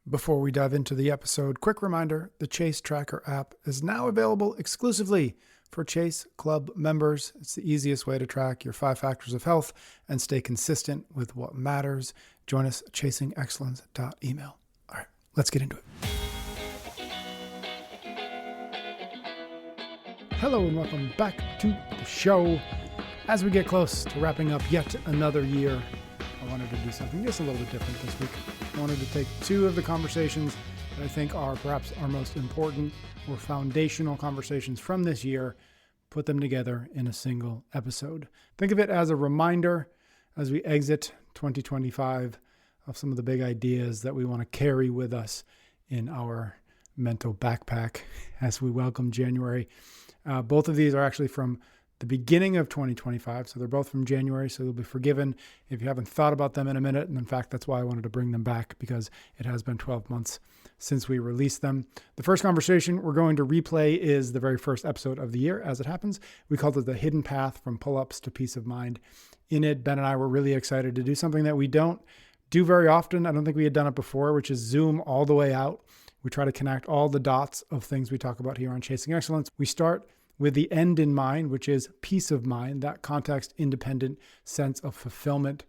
Before we dive into the episode, quick reminder, the Chase Tracker app is now available exclusively for Chase Club members. It's the easiest way to track your 5 factors of health and stay consistent with what matters. Join us at chasingexcellence.email. All right, let's get into it. Hello and welcome back to the show. As we get close to wrapping up yet another year, I wanted to do something just a little bit different this week. I wanted to take 2 of the conversations that I think are perhaps our most important or foundational conversations from this year, put them together in a single episode. Think of it as a reminder as we exit 2025 of some of the big ideas that we want to carry with us in our mental backpack as we welcome January. Both of these are actually from the beginning of 2025. So they're both from January. So you'll be forgiven if you haven't thought about them in a minute. And in fact, that's why I wanted to bring them back, because it has been 12 months since we released them. The first conversation we're going to replay is the very first episode of the year. As it happens, we called it The Hidden Path from Pull-Ups to Peace of Mind. In it, Ben and I were really excited to do something that we don't do very often. I don't think we had done it before, which is zoom all the way out. We try to connect all the dots of things we talk about here on Chasing Excellence. We start with the end in mind, which is peace of mind, that context-independent sense of fulfillment.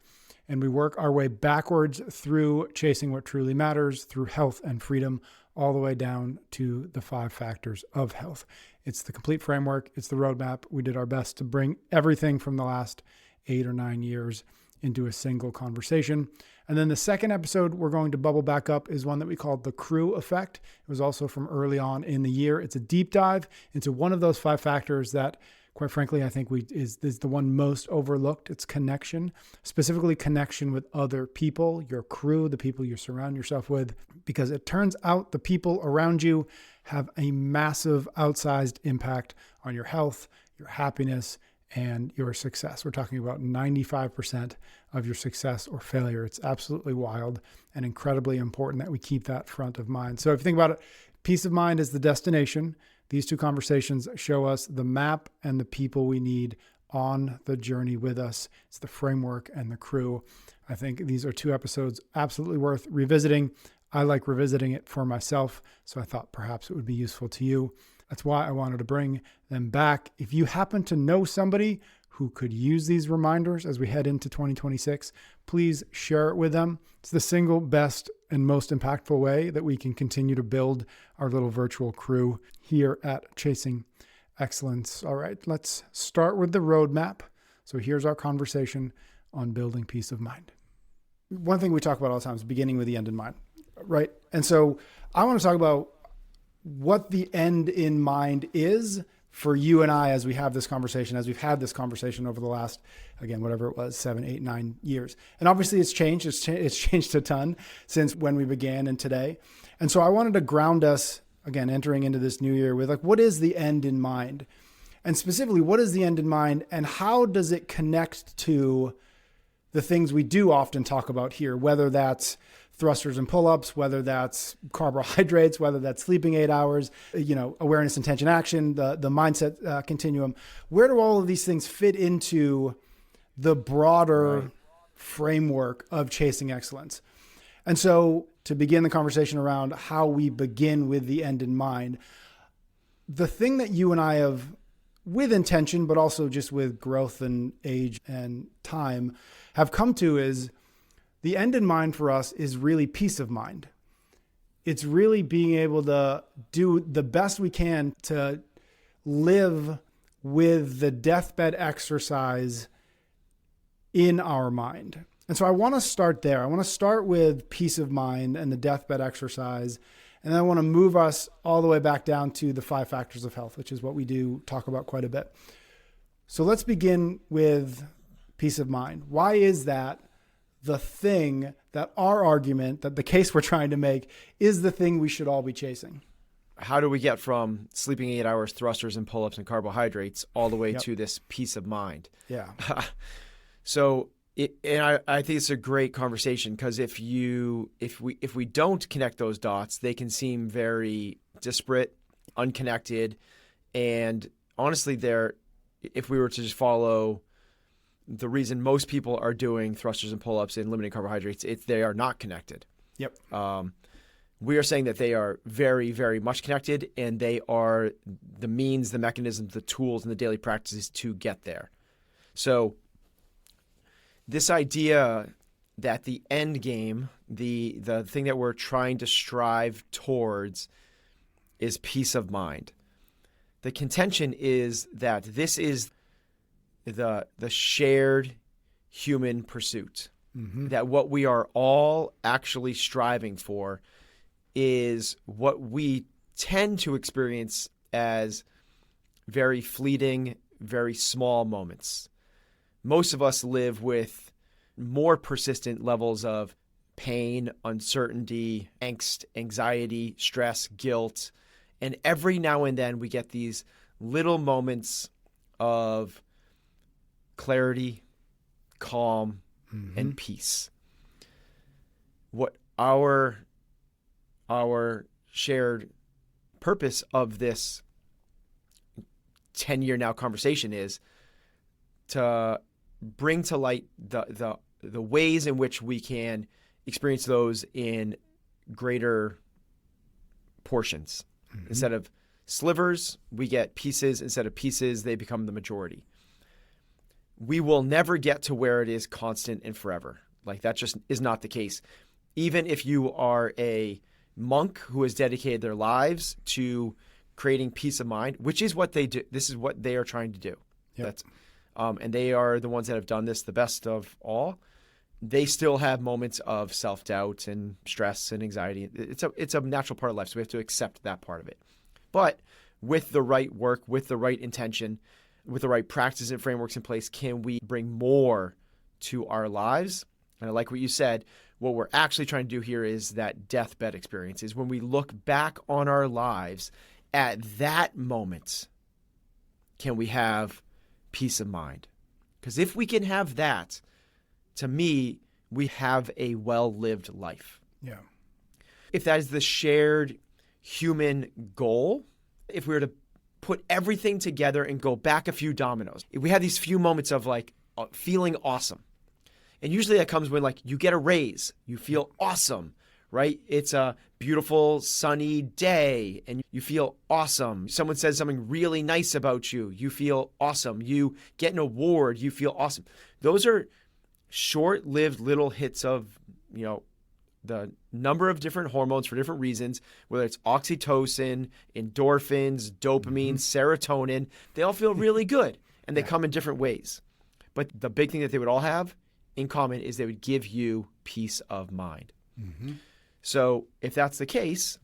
And we work our way backwards through chasing what truly matters, through health and freedom, all the way down to the 5 factors of health. It's the complete framework. It's the roadmap. We did our best to bring everything from the last 8 or 9 years into a single conversation. And then the second episode we're going to bubble back up is one that we called The Crew Effect. It was also from early on in the year. It's a deep dive into one of those 5 factors that, quite frankly, I think is the one most overlooked. It's connection, specifically connection with other people, your crew, the people you surround yourself with, because it turns out the people around you have a massive outsized impact on your health, your happiness, and your success. We're talking about 95% of your success or failure. It's absolutely wild and incredibly important that we keep that front of mind. So if you think about it, peace of mind is the destination. These 2 conversations show us the map and the people we need on the journey with us. It's the framework and the crew. I think these are 2 episodes absolutely worth revisiting. I like revisiting it for myself, so I thought perhaps it would be useful to you. That's why I wanted to bring them back. If you happen to know somebody who could use these reminders as we head into 2026, please share it with them. It's the single best and most impactful way that we can continue to build our little virtual crew here at Chasing Excellence. All right, let's start with the roadmap. So here's our conversation on building peace of mind. One thing we talk about all the time is beginning with the end in mind, right? And so I want to talk about what the end in mind is for you and I as we have this conversation, as we've had this conversation over the last, again, whatever it was, 7, 8, 9 years. And obviously it's changed. It's changed a ton since when we began and today. And so I wanted to ground us, again, entering into this new year with what is the end in mind? And specifically, what is the end in mind and how does it connect to the things we do often talk about here, whether that's thrusters and pull-ups, whether that's carbohydrates, whether that's sleeping 8 hours, awareness, intention, action, the mindset continuum. Where do all of these things fit into the broader framework of chasing excellence? And so to begin the conversation around how we begin with the end in mind, the thing that you and I have, with intention, but also just with growth and age and time, have come to is the end in mind for us is really peace of mind. It's really being able to do the best we can to live with the deathbed exercise in our mind. And so I want to start there. I want to start with peace of mind and the deathbed exercise. And then I want to move us all the way back down to the 5 factors of health, which is what we do talk about quite a bit. So let's begin with peace of mind. Why is that the thing that our argument, that the case we're trying to make, is the thing we should all be chasing? How do we get from sleeping 8 hours, thrusters and pull-ups and carbohydrates all the way to this peace of mind? Yeah. I think it's a great conversation because if we don't connect those dots, they can seem very disparate, unconnected, and honestly, if we were to just follow the reason most people are doing thrusters and pull-ups and limiting carbohydrates, they are not connected. Yep. We are saying that they are very, very much connected, and they are the means, the mechanisms, the tools, and the daily practices to get there. So this idea that the end game, the thing that we're trying to strive towards, is peace of mind. The contention is that this is the shared human pursuit, that what we are all actually striving for is what we tend to experience as very fleeting, very small moments. Most of us live with more persistent levels of pain, uncertainty, angst, anxiety, stress, guilt. And every now and then we get these little moments of clarity, calm, and peace. What our shared purpose of this 10-year now conversation is to bring to light the ways in which we can experience those in greater portions. Instead of slivers, we get pieces. Instead of pieces, they become the majority. We will never get to where it is constant and forever. Like, that just is not the case. Even if you are a monk who has dedicated their lives to creating peace of mind, which is what they do. This is what they are trying to do. Yep. And they are the ones that have done this the best of all. They still have moments of self-doubt and stress and anxiety. It's a natural part of life, so we have to accept that part of it. But with the right work, with the right intention, with the right practices and frameworks in place, can we bring more to our lives? And I like what you said. What we're actually trying to do here is that deathbed experience, is when we look back on our lives at that moment, can we have peace of mind? Because if we can have that, to me, we have a well-lived life. Yeah. If that is the shared human goal, if we were to put everything together and go back a few dominoes, if we have these few moments of like feeling awesome. And usually that comes when like you get a raise, you feel awesome, right? It's a beautiful sunny day and you feel awesome. Someone says something really nice about you, you feel awesome. You get an award, you feel awesome. Those are short-lived little hits of, the number of different hormones for different reasons, whether it's oxytocin, endorphins, dopamine, serotonin. They all feel really good and they come in different ways. But the big thing that they would all have in common is they would give you peace of mind. So if that's the case,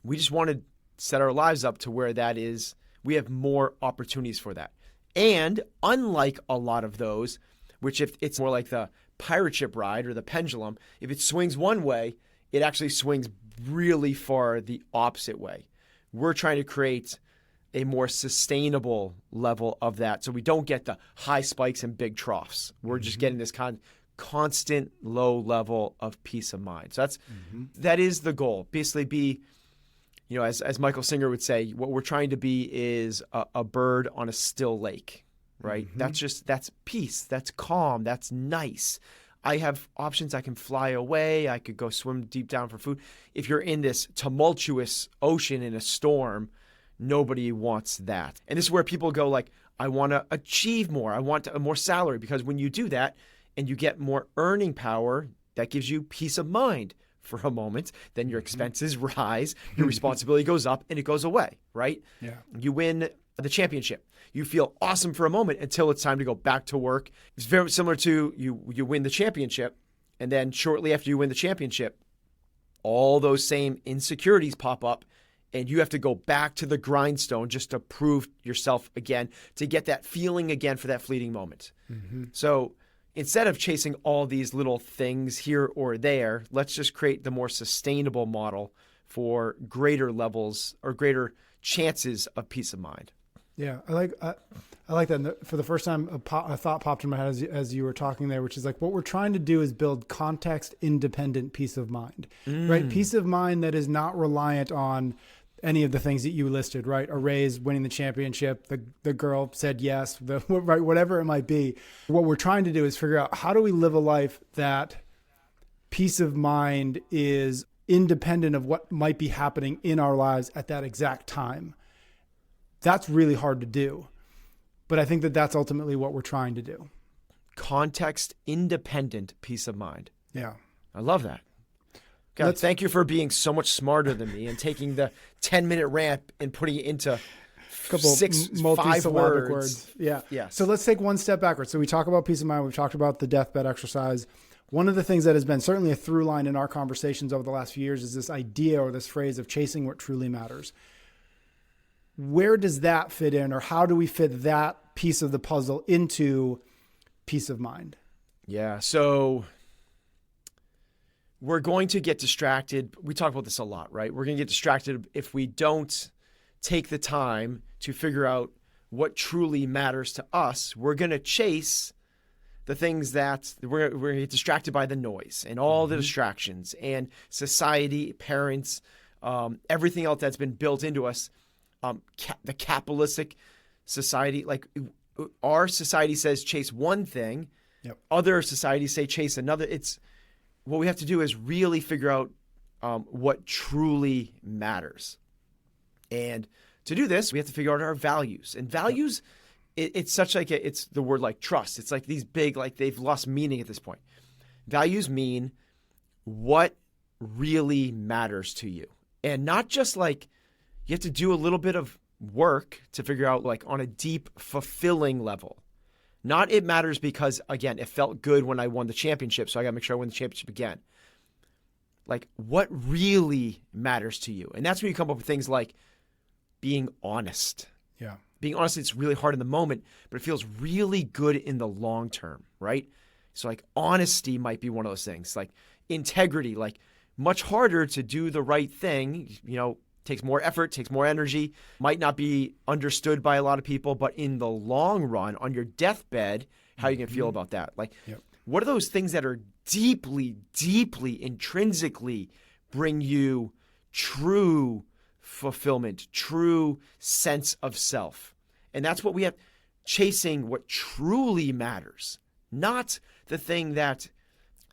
we just want to set our lives up to where that is, we have more opportunities for that. And unlike a lot of those, which if it's more like the pirate ship ride or the pendulum, if it swings one way, it actually swings really far the opposite way. We're trying to create a more sustainable level of that so we don't get the high spikes and big troughs. We're just getting this constant low level of peace of mind. So that is the goal. Basically be, as Michael Singer would say, what we're trying to be is a bird on a still lake. Right? That's peace. That's calm. That's nice. I have options. I can fly away. I could go swim deep down for food. If you're in this tumultuous ocean in a storm, nobody wants that. And this is where people go like, I want to achieve more. I want more salary, because when you do that and you get more earning power, that gives you peace of mind for a moment. Then your expenses rise, your responsibility goes up, and it goes away, right? Yeah. You win the championship. You feel awesome for a moment until it's time to go back to work. It's very similar to you win the championship, and then shortly after you win the championship, all those same insecurities pop up, and you have to go back to the grindstone just to prove yourself again, to get that feeling again for that fleeting moment. So instead of chasing all these little things here or there, let's just create the more sustainable model for greater levels or greater chances of peace of mind. Yeah, I like that. And for the first time, a thought popped in my head as you were talking there, which is like what we're trying to do is build context-independent peace of mind, right? Peace of mind that is not reliant on any of the things that you listed, right? A raise, winning the championship, the girl said yes, right, whatever it might be. What we're trying to do is figure out how do we live a life that peace of mind is independent of what might be happening in our lives at that exact time. That's really hard to do. But I think that that's ultimately what we're trying to do. Context independent peace of mind. Yeah. I love that. God, thank you for being so much smarter than me and taking the 10-minute rant and putting it into a couple 5 words. Yeah. Yes. So let's take one step backwards. So we talk about peace of mind. We've talked about the deathbed exercise. One of the things that has been certainly a through line in our conversations over the last few years is this idea or this phrase of chasing what truly matters. Where does that fit in, or how do we fit that piece of the puzzle into peace of mind? Yeah. So we're going to get distracted. We talk about this a lot, right? We're going to get distracted if we don't take the time to figure out what truly matters to us. We're going to chase the things that we're going to get distracted by, the noise and all the distractions and society, parents, everything else that's been built into us. The capitalistic society, like our society says chase one thing. Yep. Other societies say chase another. It's what we have to do is really figure out what truly matters. And to do this, we have to figure out our values. And values, it's such like it's the word like trust. It's like these big, like they've lost meaning at this point. Values mean what really matters to you. And not just like you have to do a little bit of work to figure out like on a deep, fulfilling level. Not it matters because, again, it felt good when I won the championship, so I got to make sure I win the championship again. Like, what really matters to you? And that's when you come up with things like being honest. Yeah. Being honest, it's really hard in the moment, but it feels really good in the long term, right? So, like, honesty might be one of those things. Like, integrity, like, much harder to do the right thing, takes more effort, takes more energy, might not be understood by a lot of people, but in the long run, on your deathbed, how are you going to feel about that? Like, what are those things that are deeply, deeply, intrinsically bring you true fulfillment, true sense of self? And that's what we have, chasing what truly matters, not the thing that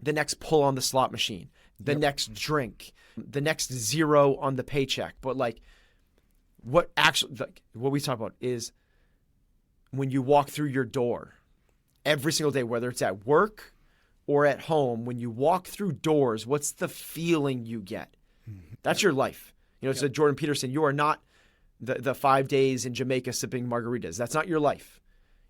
the next pull on the slot machine, the next drink, the next zero on the paycheck, but like what actually, like what we talk about is when you walk through your door every single day, whether it's at work or at home, when you walk through doors, what's the feeling you get? That's your life. It's a Jordan Peterson. You are not the 5 days in Jamaica sipping margaritas. That's not your life.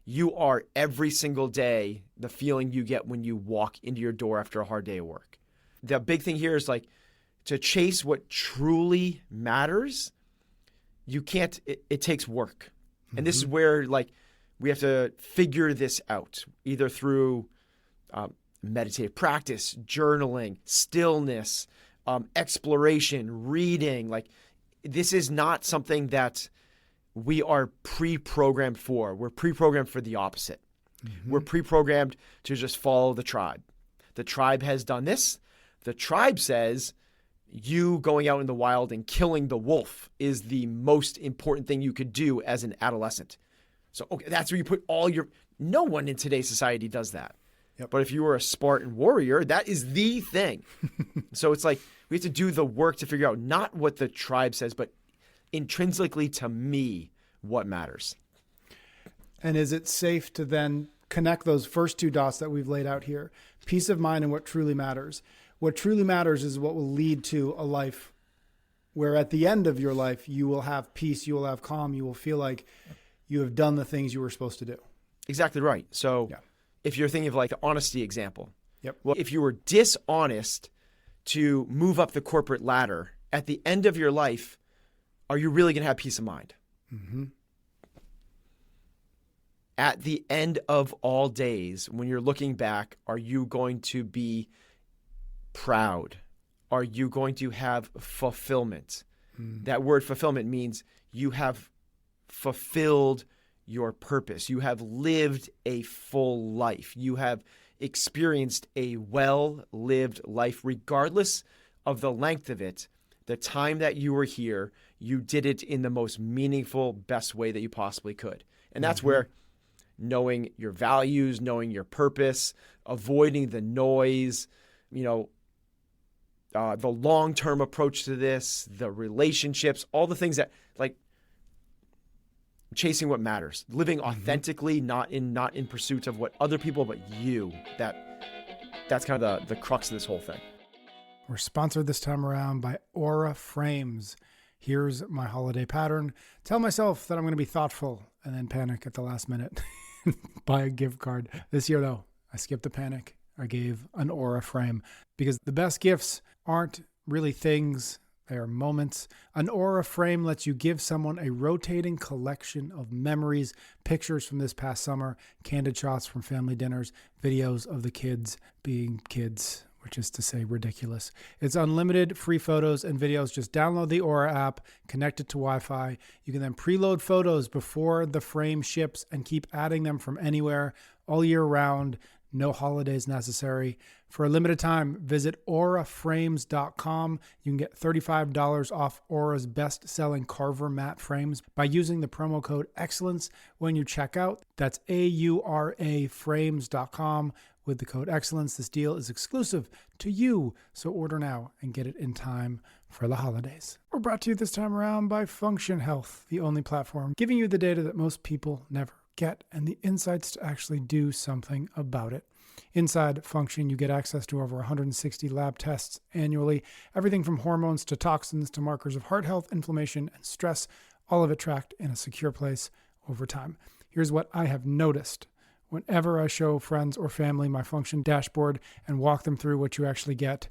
You are every single day the feeling you get when you walk into your door after a hard day of work. The big thing here is like, to chase what truly matters, you can't, it takes work. And this is where like we have to figure this out, either through meditative practice, journaling, stillness, exploration, reading. Like this is not something that we are pre-programmed for. We're pre-programmed for the opposite. We're pre-programmed to just follow the tribe. The tribe has done this. The tribe says, you going out in the wild and killing the wolf is the most important thing you could do as an adolescent. So, okay, that's where you put all your, no one in today's society does that. Yep. But if you were a Spartan warrior, that is the thing. So it's like, we have to do the work to figure out not what the tribe says, but intrinsically to me, what matters. And is it safe to then connect those first two dots that we've laid out here? Peace of mind and what truly matters. What truly matters is what will lead to a life where at the end of your life, you will have peace, you will have calm, you will feel like you have done the things you were supposed to do. Exactly right. So if you're thinking of like the honesty example, Yep. Well, if you were dishonest to move up the corporate ladder, at the end of your life, are you really going to have peace of mind? Mm-hmm. At the end of all days, when you're looking back, are you going to be proud? Are you going to have fulfillment? That word fulfillment means you have fulfilled your purpose. You have lived a full life. You have experienced a well-lived life, regardless of the length of it. The time that you were here, you did it in the most meaningful, best way that you possibly could. And that's where knowing your values, knowing your purpose, avoiding the noise, the long-term approach to this, the relationships, all the things that like chasing what matters, living authentically, not in pursuit of what other people, but you. That's kind of the crux of this whole thing. We're sponsored this time around by Aura Frames. Here's my holiday pattern. Tell myself that I'm going to be thoughtful and then panic at the last minute. Buy a gift card. This year, though, I skipped the panic. I gave an Aura frame because the best gifts aren't really things. They are moments. An Aura frame lets you give someone a rotating collection of memories, pictures from this past summer, candid shots from family dinners, videos of the kids being kids, which is to say ridiculous. It's unlimited free photos and videos. Just download the Aura app, connect it to Wi-Fi. You can then preload photos before the frame ships and keep adding them from anywhere all year round. No holidays necessary. For a limited time, visit auraframes.com. You can get $35 off Aura's best-selling Carver matte frames by using the promo code EXCELLENCE when you check out. That's auraframes.com with the code EXCELLENCE. This deal is exclusive to you, so order now and get it in time for the holidays. We're brought to you this time around by Function Health, the only platform giving you the data that most people never get and the insights to actually do something about it. Inside Function, you get access to over 160 lab tests annually, everything from hormones to toxins to markers of heart health, inflammation, and stress, all of it tracked in a secure place over time. Here's what I have noticed. Whenever I show friends or family my Function dashboard and walk them through what you actually get,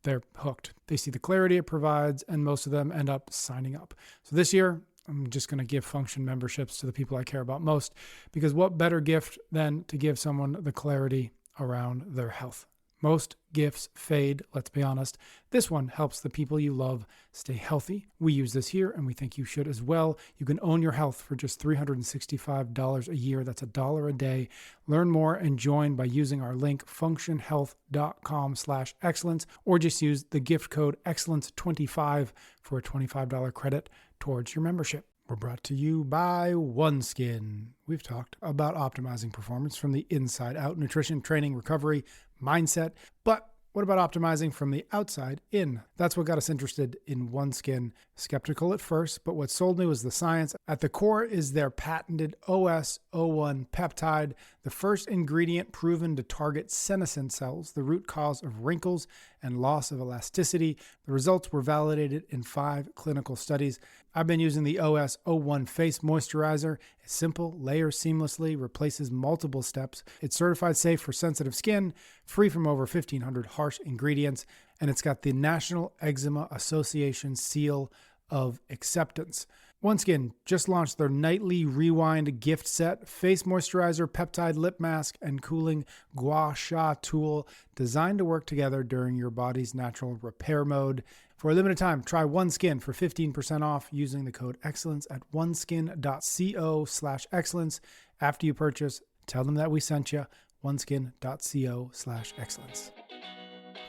they're hooked. They see the clarity it provides, and most of them end up signing up. So this year, I'm just going to give Function memberships to the people I care about most, because what better gift than to give someone the clarity around their health? Most gifts fade, let's be honest. This one helps the people you love stay healthy. We use this here, and we think you should as well. You can own your health for just $365 a year. That's $1 a day. Learn more and join by using our link, functionhealth.com/excellence, or just use the gift code excellence25 for a $25 credit towards your membership. We're brought to you by OneSkin. We've talked about optimizing performance from the inside out, nutrition, training, recovery, mindset. But what about optimizing from the outside in? That's what got us interested in OneSkin. Skeptical at first, but what sold me was the science. At the core is their patented OS01 peptide, the first ingredient proven to target senescent cells, the root cause of wrinkles and loss of elasticity. The results were validated in 5 clinical studies. I've been using the OS01 face moisturizer. It's simple, layers seamlessly, replaces multiple steps. It's certified safe for sensitive skin, free from over 1,500 harsh ingredients, and it's got the National Eczema Association seal of acceptance. OneSkin just launched their nightly rewind gift set, face moisturizer, peptide lip mask, and cooling gua sha tool designed to work together during your body's natural repair mode. For a limited time, try OneSkin for 15% off using the code EXCELLENCE at oneskin.co/excellence. After you purchase, tell them that we sent you, oneskin.co/excellence.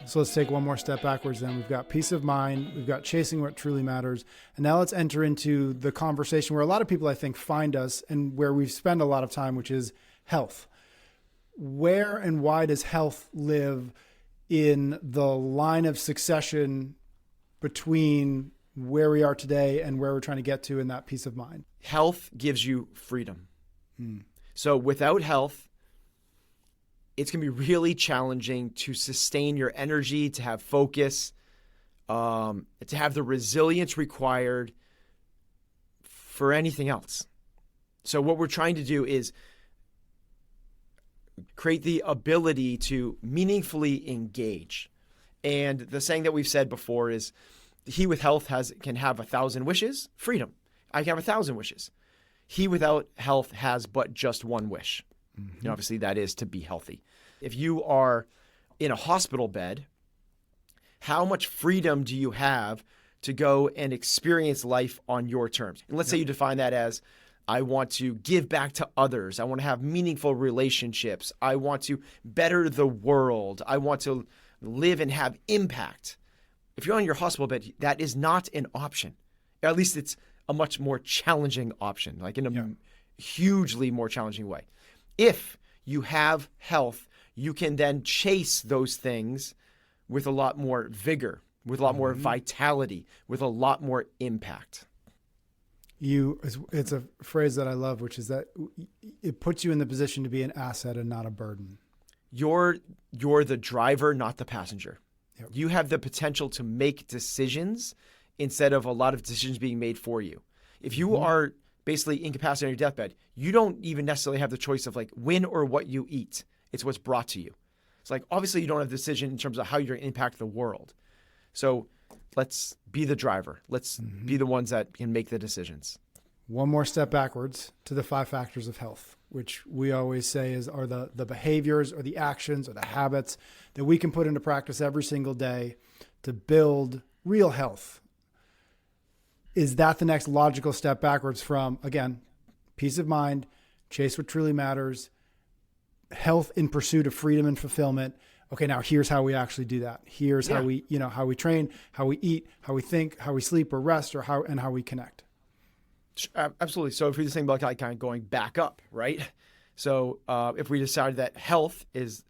So let's take one more step backwards then. We've got peace of mind, we've got chasing what truly matters, and now let's enter into the conversation where a lot of people, I think, find us and where we spend a lot of time, which is health. Where and why does health live in the line of succession between where we are today and where we're trying to get to in that peace of mind? Health gives you freedom. So without health, it's going to be really challenging to sustain your energy, to have focus, to have the resilience required for anything else. So what we're trying to do is create the ability to meaningfully engage. And the saying that we've said before is, he with health can have 1,000 wishes, freedom. I can have 1,000 wishes. He without health has but just one wish. And obviously that is to be healthy. If you are in a hospital bed, how much freedom do you have to go and experience life on your terms? And let's say you define that as, I want to give back to others. I want to have meaningful relationships. I want to better the world. I want to live and have impact. If you're on your hospital bed, that is not an option. At least it's a much more challenging option, like in a hugely more challenging way. If you have health, you can then chase those things with a lot more vigor, with a lot more vitality, with a lot more impact. It's a phrase that I love, which is that it puts you in the position to be an asset and not a burden. You're the driver, not the passenger. Yep. You have the potential to make decisions instead of a lot of decisions being made for you. If you are basically incapacitated on your deathbed, you don't even necessarily have the choice of like when or what you eat. It's what's brought to you. It's like, obviously you don't have a decision in terms of how you're going to impact the world. So let's be the driver. Let's be the ones that can make the decisions. One more step backwards to the 5 factors of health, which we always say are the behaviors or the actions or the habits that we can put into practice every single day to build real health. Is that the next logical step backwards from, again, peace of mind, chase what truly matters, health in pursuit of freedom and fulfillment? Okay, now here's how we actually do that. Here's how we train, how we eat, how we think, how we sleep or rest, or how we connect. Absolutely. So if we just think about kind of going back up, right? So if we decide that health is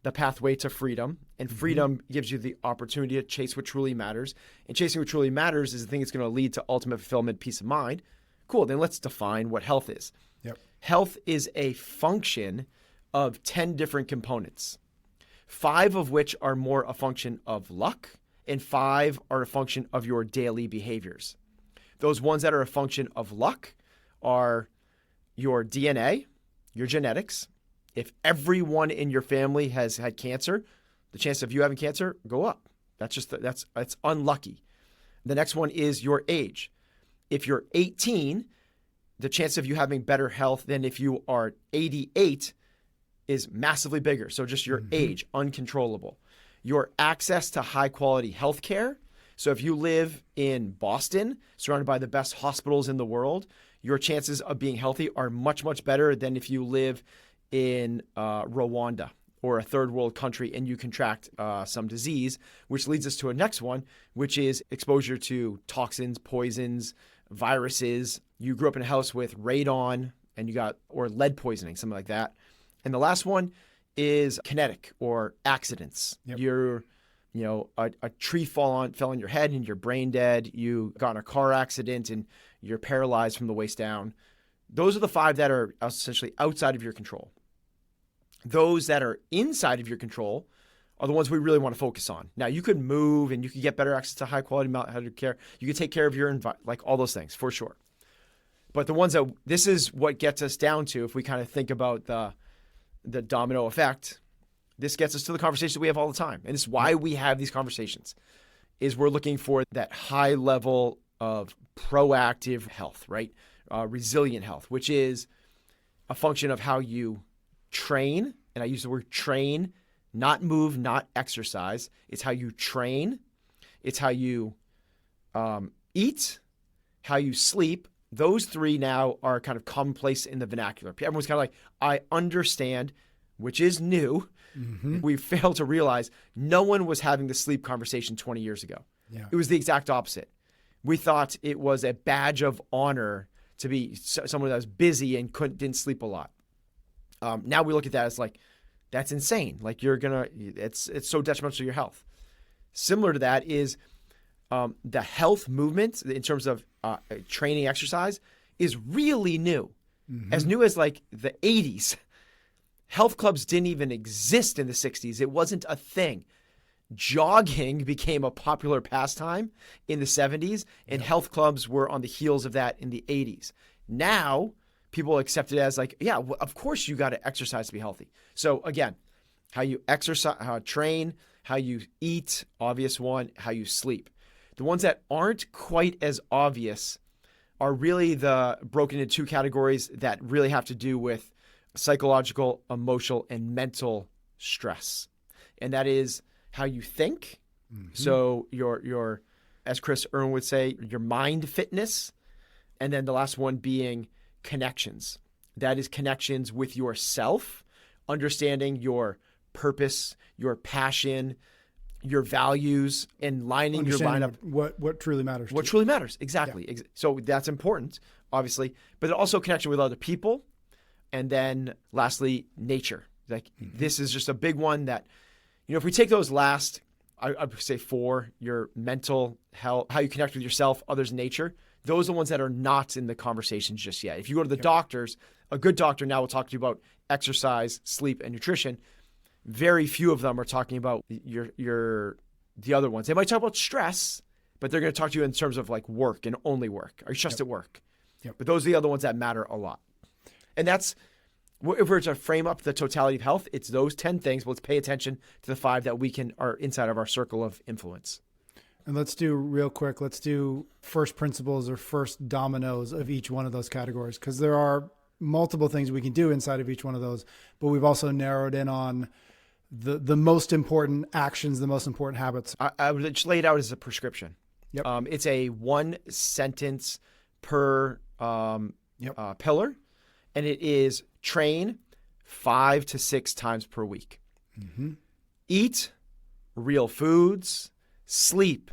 the pathway to freedom, and freedom gives you the opportunity to chase what truly matters, and chasing what truly matters is the thing that's going to lead to ultimate fulfillment, peace of mind. Cool. Then let's define what health is. Yep. Health is a function of 10 different components, 5 of which are more a function of luck, and 5 are a function of your daily behaviors. Those ones that are a function of luck are your DNA, your genetics. If everyone in your family has had cancer, the chance of you having cancer go up. That's unlucky. The next one is your age. If you're 18, the chance of you having better health than if you are 88 is massively bigger. So just your age, uncontrollable. Your access to high quality healthcare. So if you live in Boston, surrounded by the best hospitals in the world, your chances of being healthy are much, much better than if you live in Rwanda or a third world country and you contract some disease, which leads us to a next one, which is exposure to toxins, poisons, viruses. You grew up in a house with radon or lead poisoning, something like that. And the last one is kinetic or accidents. Yep. A tree fell on your head and you're brain dead. You got in a car accident and you're paralyzed from the waist down. Those are the 5 that are essentially outside of your control. Those that are inside of your control are the ones we really want to focus on. Now, you could move and you could get better access to high quality health care. You could take care of your environment, like all those things for sure. But the ones that this is what gets us down to, if we kind of think about the domino effect, this gets us to the conversation that we have all the time. And it's why we have these conversations, is we're looking for that high level of proactive health, right? Resilient health, which is a function of how you train. And I use the word train, not move, not exercise. It's how you train. It's how you eat, how you sleep. Those 3 now are kind of commonplace in the vernacular. Everyone's kind of like, I understand, which is new. We fail to realize no one was having the sleep conversation 20 years ago. Yeah. It was the exact opposite. We thought it was a badge of honor to be someone that was busy and didn't sleep a lot. Now we look at that as like, that's insane. Like it's so detrimental to your health. Similar to that is the health movement in terms of training exercise is really new. As new as like the 80s. Health clubs didn't even exist in the 60s. It wasn't a thing. Jogging became a popular pastime in the 70s, and health clubs were on the heels of that in the 80s. Now, people accept it as like, yeah, well, of course you got to exercise to be healthy. So again, how you exercise, how you train, how you eat, obvious one, how you sleep. The ones that aren't quite as obvious are really broken into 2 categories that really have to do with psychological, emotional, and mental stress. And that is how you think. So your, as Chris Irwin would say, your mind fitness. And then the last one being connections. That is connections with yourself, understanding your purpose, your passion, your values, and lining your mind up. What truly matters. What truly matters. Exactly. Yeah. So that's important, obviously, but also connection with other people. And then lastly, nature. Like this is just a big one that, if we take those last I would say 4, your mental health, how you connect with yourself, others, and nature. Those are the ones that are not in the conversations just yet. If you go to the doctors, a good doctor now will talk to you about exercise, sleep, and nutrition. Very few of them are talking about the other ones. They might talk about stress, but they're going to talk to you in terms of like work and only work. Are you stressed at work? But those are the other ones that matter a lot. And that's, if we're to frame up the totality of health, it's those 10 things. But let's pay attention to the 5 that are inside of our circle of influence. And let's do first principles or first dominoes of each one of those categories, because there are multiple things we can do inside of each one of those, but we've also narrowed in on the most important actions, the most important habits. I would just lay it out as a prescription. Yep. It's a 1 sentence per pillar, and it is train 5 to 6 times per week. Mm-hmm. Eat real foods, sleep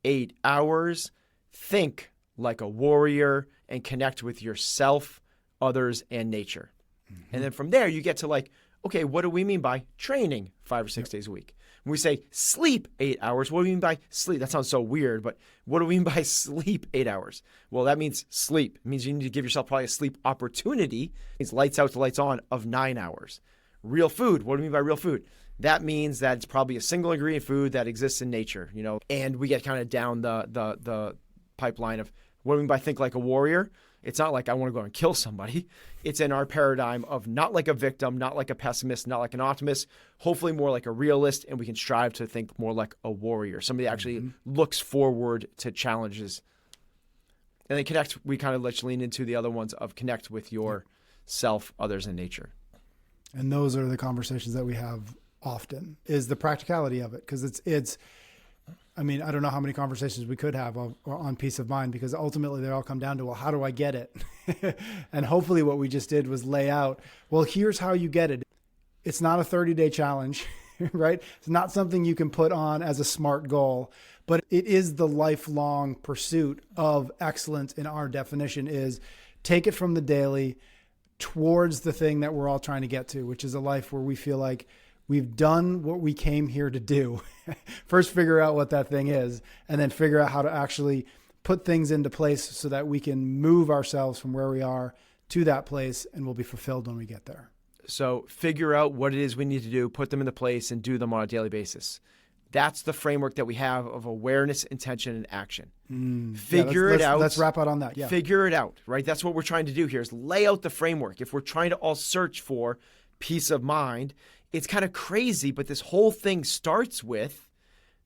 8 hours, think like a warrior, and connect with yourself, others, and nature. Mm-hmm. And then from there, you get to like, okay, what do we mean by training 5 or 6 days a week? When we say sleep 8 hours, what do we mean by sleep? That sounds so weird, but what do we mean by sleep 8 hours? Well, that means sleep. It means you need to give yourself probably a sleep opportunity. It's lights out to lights on of 9 hours. Real food. What do we mean by real food? That means that it's probably a single ingredient food that exists in nature, and we get kind of down the pipeline of what do we mean by think like a warrior? It's not like I want to go and kill somebody. It's in our paradigm of not like a victim, not like a pessimist, not like an optimist, hopefully more like a realist, and we can strive to think more like a warrior, somebody that actually looks forward to challenges. And then connect, we kind of let's lean into the other ones of connect with yourself, others, and nature. And those are the conversations that we have often, is the practicality of it. Because it's I mean, I don't know how many conversations we could have on peace of mind, because ultimately they all come down to, well, how do I get it? And hopefully what we just did was lay out, well, here's how you get it. It's not a 30-day challenge, right? It's not something you can put on as a SMART goal, but it is the lifelong pursuit of excellence. In our definition is take it from the daily towards the thing that we're all trying to get to, which is a life where we feel like we've done what we came here to do. First, figure out what that thing is, and then figure out how to actually put things into place so that we can move ourselves from where we are to that place, and we'll be fulfilled when we get there. So figure out what it is we need to do, put them into place, and do them on a daily basis. That's the framework that we have of awareness, intention, and action. Figure it out. Let's wrap out on that. Yeah. Figure it out, right? That's what we're trying to do here, is lay out the framework. If we're trying to all search for peace of mind, it's kind of crazy, but this whole thing starts with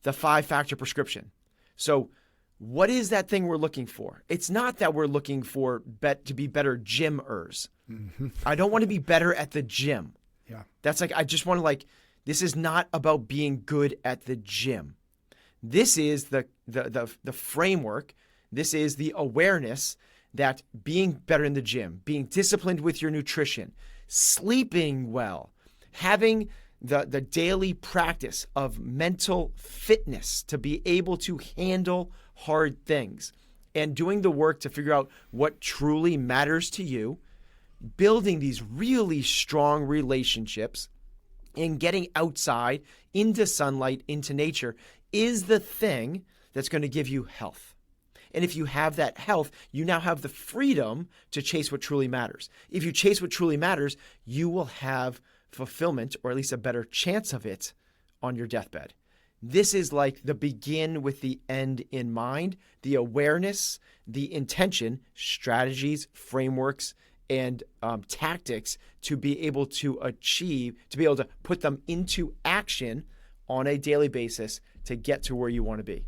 the 5-factor prescription. So what is that thing we're looking for? It's not that we're looking for to be better gymers. Mm-hmm. I don't want to be better at the gym. Yeah. That's like, I just want to this is not about being good at the gym. This is the framework. This is the awareness that being better in the gym, being disciplined with your nutrition, sleeping well, having the daily practice of mental fitness to be able to handle hard things, and doing the work to figure out what truly matters to you, building these really strong relationships, and getting outside into sunlight, into nature, is the thing that's going to give you health. And if you have that health, you now have the freedom to chase what truly matters. If you chase what truly matters, you will have fulfillment, or at least a better chance of it, on your deathbed. This is like the begin with the end in mind, the awareness, the intention, strategies, frameworks, and tactics to be able to achieve, to be able to put them into action on a daily basis to get to where you want to be.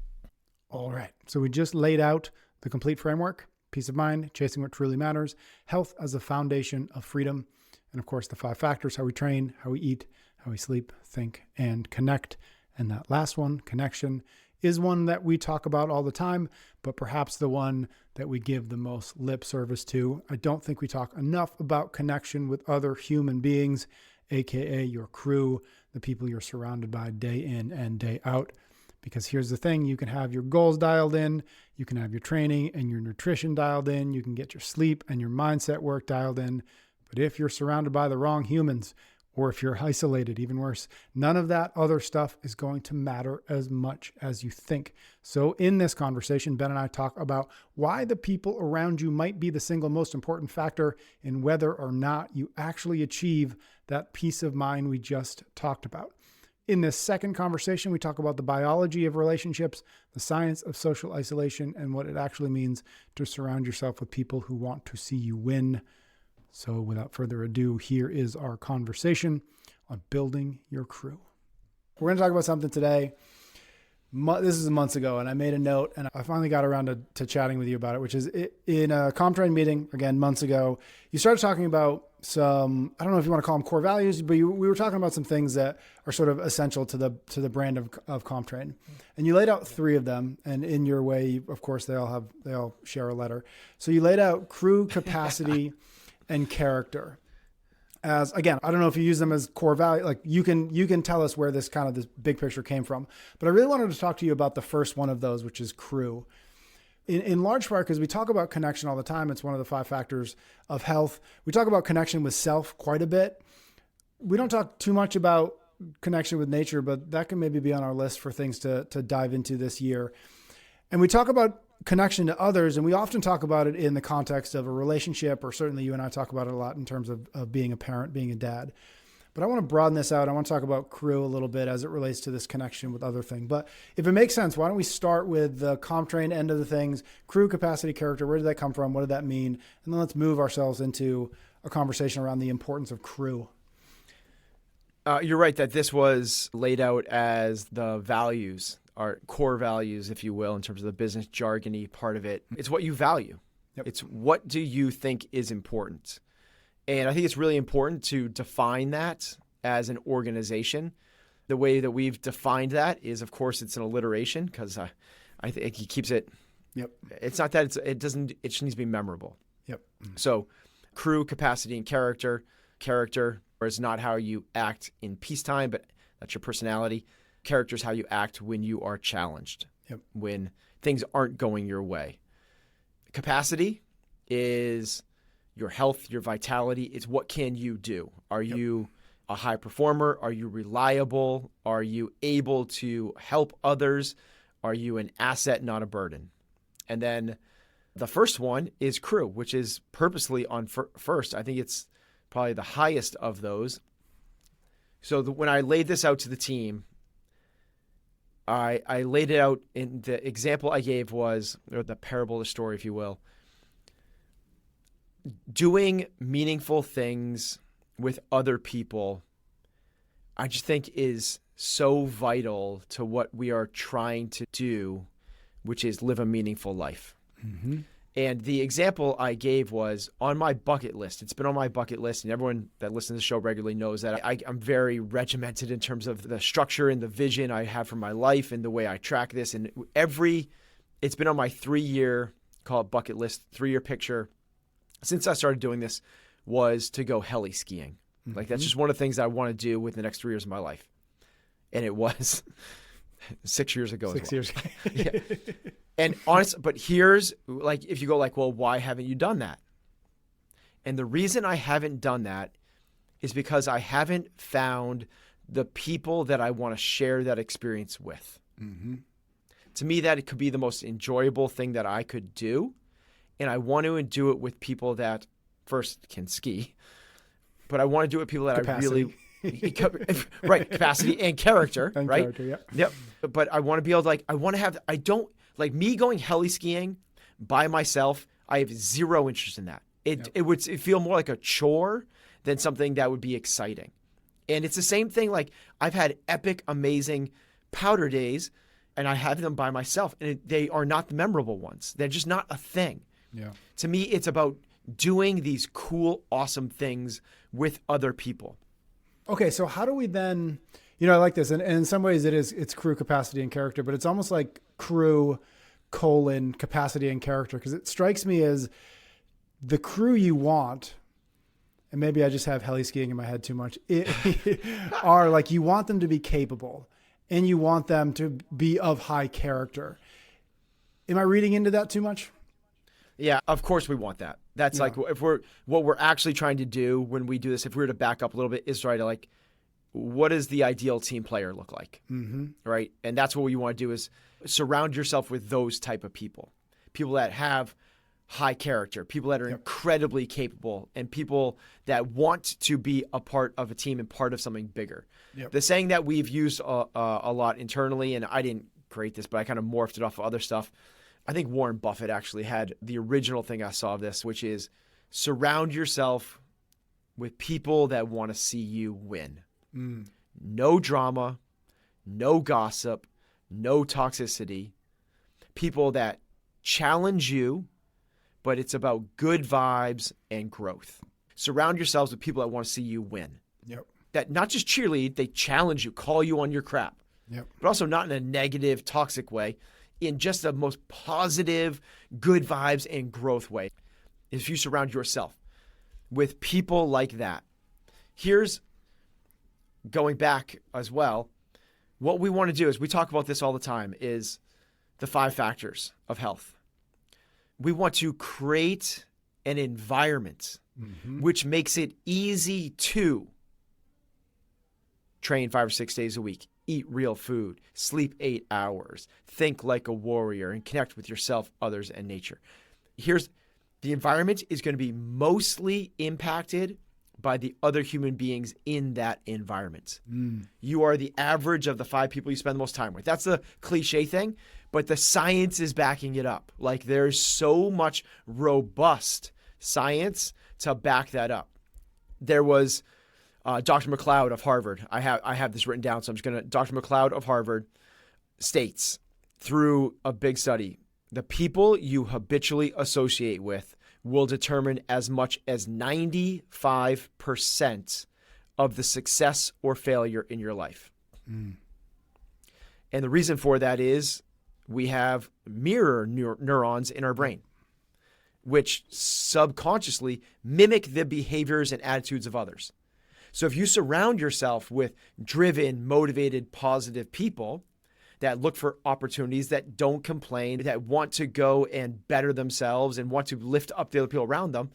All right. So we just laid out the complete framework: peace of mind, chasing what truly matters, health as a foundation of freedom, and of course the 5 factors: how we train, how we eat, how we sleep, think, and connect. And that last one, connection, is one that we talk about all the time, but perhaps the one that we give the most lip service to. I don't think we talk enough about connection with other human beings, aka your crew, the people you're surrounded by day in and day out. Because here's the thing: you can have your goals dialed in, you can have your training and your nutrition dialed in, you can get your sleep and your mindset work dialed in. But if you're surrounded by the wrong humans, or if you're isolated, even worse. None of that other stuff is going to matter as much as you think. So in this conversation, Ben and I talk about why the people around you might be the single most important factor in whether or not you actually achieve that peace of mind we just talked about. In this second conversation, we talk about the biology of relationships, the science of social isolation, and what it actually means to surround yourself with people who want to see you win. So without further ado, here is our conversation on building your crew. We're going to talk about something today. This is months ago, and I made a note, and I finally got around to chatting with you about it, which is in a ComTrain meeting, again, months ago, you started talking about some, I don't know if you want to call them core values, but we were talking about some things that are sort of essential to the brand of ComTrain. And you laid out 3 of them, and in your way, of course, they all share a letter. So you laid out crew, capacity, and character. As again, I don't know if you use them as core value, like you can tell us where this big picture came from, but I really wanted to talk to you about the first one of those, which is crew. In large part, because we talk about connection all the time. It's one of the 5 factors of health. We talk about connection with self quite a bit. We don't talk too much about connection with nature, but that can maybe be on our list for things to dive into this year. And we talk about connection to others, and we often talk about it in the context of a relationship, or certainly you and I talk about it a lot in terms of being a parent, being a dad. But I want to broaden this out. I want to talk about crew a little bit as it relates to this connection with other things. But if it makes sense, why don't we start with the ComTrain end of the things, crew, capacity, character. Where did that come from? What did that mean? And then let's move ourselves into a conversation around the importance of crew. You're right that this was laid out as the values, our core values, if you will, in terms of the business jargony part of it. It's what you value. Yep. It's what do you think is important. And I think it's really important to define that as an organization. The way that we've defined that is, of course, it's an alliteration, because I think he keeps it. Yep. It's not that it just needs to be memorable. Yep. So crew, capacity, and character. Character is not how you act in peacetime, but that's your personality. Character is how you act when you are challenged. Yep. When things aren't going your way. Capacity is your health, your vitality. It's what can you do? Are you a high performer? Are you reliable? Are you able to help others? Are you an asset, not a burden? And then the first one is crew, which is purposely on first. I think it's probably the highest of those. So when I laid this out to the team, I laid it out in the example I gave was, or the parable, the story, if you will, doing meaningful things with other people, I just think is so vital to what we are trying to do, which is live a meaningful life. Mm-hmm. And the example I gave was on my bucket list. It's been on my bucket list, and everyone that listens to the show regularly knows that I'm very regimented in terms of the structure and the vision I have for my life and the way I track this. And it's been on my 3-year, call it bucket list, 3-year picture since I started doing this, was to go heli skiing. Mm-hmm. Like, that's just one of the things I want to do with the next 3 years of my life. And it was 6 years ago. 6 years ago. Yeah. And honest, but here's, like, if you go like, well, why haven't you done that? And the reason I haven't done that is because I haven't found the people that I want to share that experience with. Mm-hmm. To me, that it could be the most enjoyable thing that I could do. And I want to do it with people that first can ski, but I want to do it with people that capacity. I really, right, capacity and character, and right? Character, yeah. Yep. But I want to be able to, like me going heli skiing by myself, I have zero interest in that. It would feel more like a chore than something that would be exciting. And it's the same thing. Like, I've had epic, amazing powder days, and I have them by myself, and they are not the memorable ones. They're just not a thing. Yeah. To me, it's about doing these cool, awesome things with other people. Okay, so how do we then, I like this, and in some ways it's crew, capacity, and character, but it's almost like crew, capacity, and character, because it strikes me as the crew you want, and maybe I just have heli skiing in my head too much, are like, you want them to be capable, and you want them to be of high character. Am I reading into that too much? Yeah, of course we want that. That's Yeah. like if what we're actually trying to do when we do this, if we were to back up a little bit, is try to like, what does the ideal team player look like? Mm-hmm. Right? And that's what we want to do is surround yourself with those type of people. People that have high character, people that are incredibly capable, and people that want to be a part of a team and part of something bigger. Yep. The saying that we've used a lot internally, and I didn't create this, but I kind of morphed it off of other stuff. I think Warren Buffett actually had the original thing I saw of this, which is surround yourself with people that want to see you win. Mm. No drama, no gossip, no toxicity. People that challenge you, but it's about good vibes and growth. Surround yourselves with people that want to see you win. Yep. That not just cheerlead, they challenge you, call you on your crap. Yep. But also not in a negative, toxic way, in just the most positive, good vibes and growth way. If you surround yourself with people like that, here's going back as well. What we want to do is, we talk about this all the time, is the 5 factors of health. We want to create an environment which makes it easy to train 5 or 6 days a week, eat real food, sleep 8 hours, think like a warrior, and connect with yourself, others, and nature. Here's the environment is going to be mostly impacted by the other human beings in that environment. You are the average of the 5 people you spend the most time with. That's the cliche thing, but the science is backing it up. Like, there's so much robust science to back that up. There was Dr. McLeod of Harvard. I have this written down, so I'm just going to. Dr. McLeod of Harvard states, through a big study, the people you habitually associate with will determine as much as 95% of the success or failure in your life. And the reason for that is we have mirror neurons in our brain, which subconsciously mimic the behaviors and attitudes of others. So if you surround yourself with driven, motivated, positive people that look for opportunities, that don't complain, that want to go and better themselves and want to lift up the other people around them,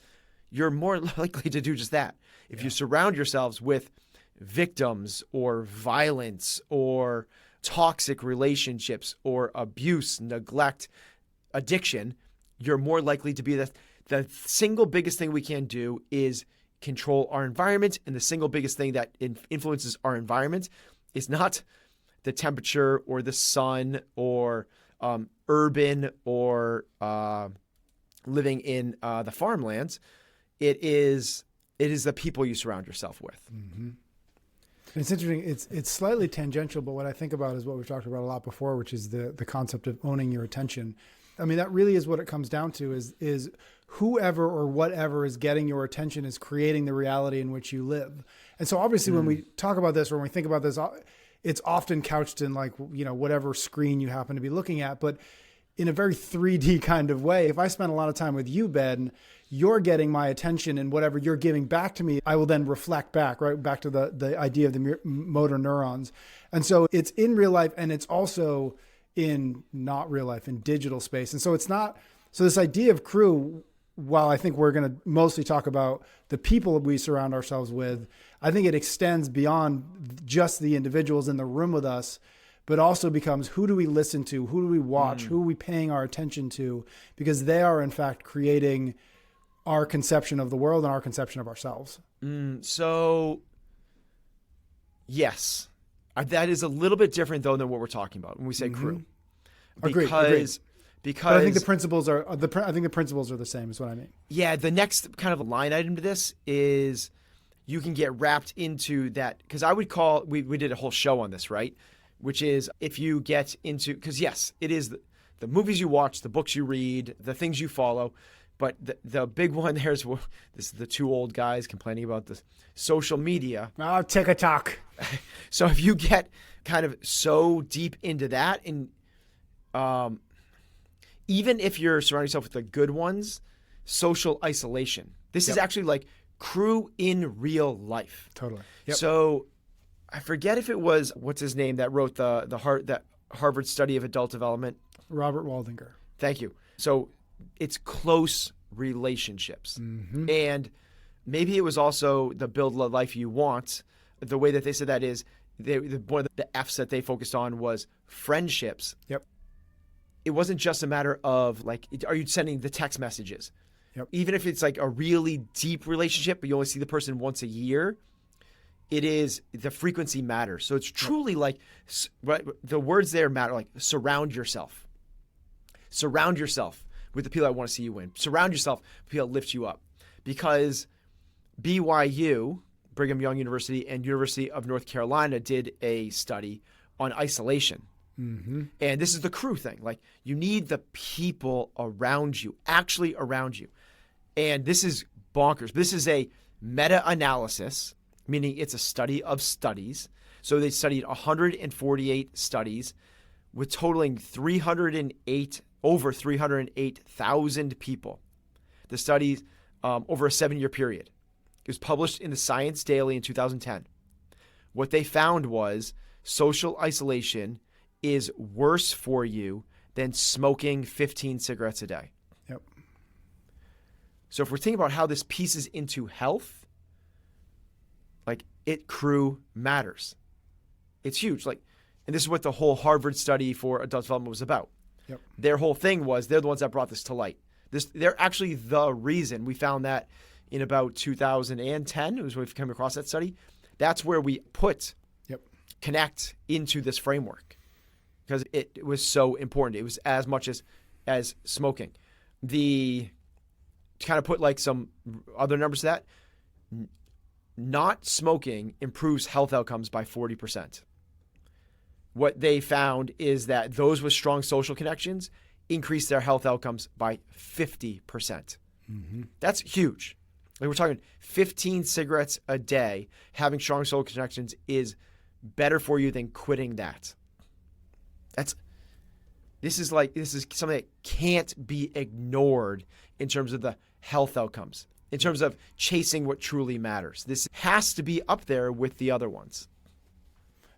you're more likely to do just that. If you surround yourselves with victims or violence or toxic relationships or abuse, neglect, addiction, you're more likely to be that. The single biggest thing we can do is control our environment, and the single biggest thing that influences our environment is not the temperature or the sun or urban or living in the farmlands. It is the people you surround yourself with. Mm-hmm. It's interesting. It's slightly tangential, but what I think about is what we've talked about a lot before, which is the concept of owning your attention. I mean, that really is what it comes down to, is whoever or whatever is getting your attention is creating the reality in which you live. And so obviously when we talk about this, or when we think about this, it's often couched in like, whatever screen you happen to be looking at, but in a very 3D kind of way. If I spend a lot of time with you, Ben, you're getting my attention, and whatever you're giving back to me, I will then reflect back, right back to the idea of the motor neurons. And so it's in real life, and it's also in not real life, in digital space. And so it's not, so this idea of crew, while I think we're going to mostly talk about the people we surround ourselves with, I think it extends beyond just the individuals in the room with us, but also becomes, who do we listen to? Who do we watch? Who are we paying our attention to? Because they are in fact creating our conception of the world and our conception of ourselves. So yes, that is a little bit different though than what we're talking about when we say crew. Agreed. Because but I think the principles are the same, is what I mean. Yeah, the next kind of line item to this is you can get wrapped into that, because I would call, we did a whole show on this, right? Which is, if you get into, because yes, it is the movies you watch, the books you read, the things you follow, but the big one there is, this is the 2 old guys complaining about the social media. Oh, TikTok. So if you get kind of so deep into that, and even if you're surrounding yourself with the good ones, social isolation. This is actually like crew in real life. Totally. Yep. So I forget if it was, what's his name, that wrote that Harvard study of adult development. Robert Waldinger. Thank you. So it's close relationships. Mm-hmm. And maybe it was also the build the life you want. The way that they said that is one of the F's that they focused on was friendships. Yep. It wasn't just a matter of like, are you sending the text messages? Yep. Even if it's like a really deep relationship, but you only see the person once a year, it is the frequency matters. So it's truly like, right, the words there matter, like surround yourself. Surround yourself with the people that want to see you win. Surround yourself with people that lift you up. Because BYU, Brigham Young University, and University of North Carolina did a study on isolation. Mm-hmm. And this is the crew thing. Like, you need the people around you, actually around you. And this is bonkers. This is a meta-analysis, meaning it's a study of studies. So they studied 148 studies with totaling over 308,000 people. The studies over a 7-year period. It was published in the Science Daily in 2010. What they found was social isolation is worse for you than smoking 15 cigarettes a day. Yep. So if we're thinking about how this pieces into health, like, crew matters. It's huge. Like, and this is what the whole Harvard study for adult development was about. Yep. Their whole thing was they're the ones that brought this to light. They're actually the reason. We found that in about 2010, it was when we came across that study. That's where we put Connect into this framework because it was so important. It was as much as smoking. To kind of put like some other numbers to that, not smoking improves health outcomes by 40%. What they found is that those with strong social connections increase their health outcomes by 50%. Mm-hmm. That's huge. Like, we're talking 15 cigarettes a day. Having strong social connections is better for you than quitting that. This is something that can't be ignored in terms of the health outcomes, in terms of chasing what truly matters. This has to be up there with the other ones.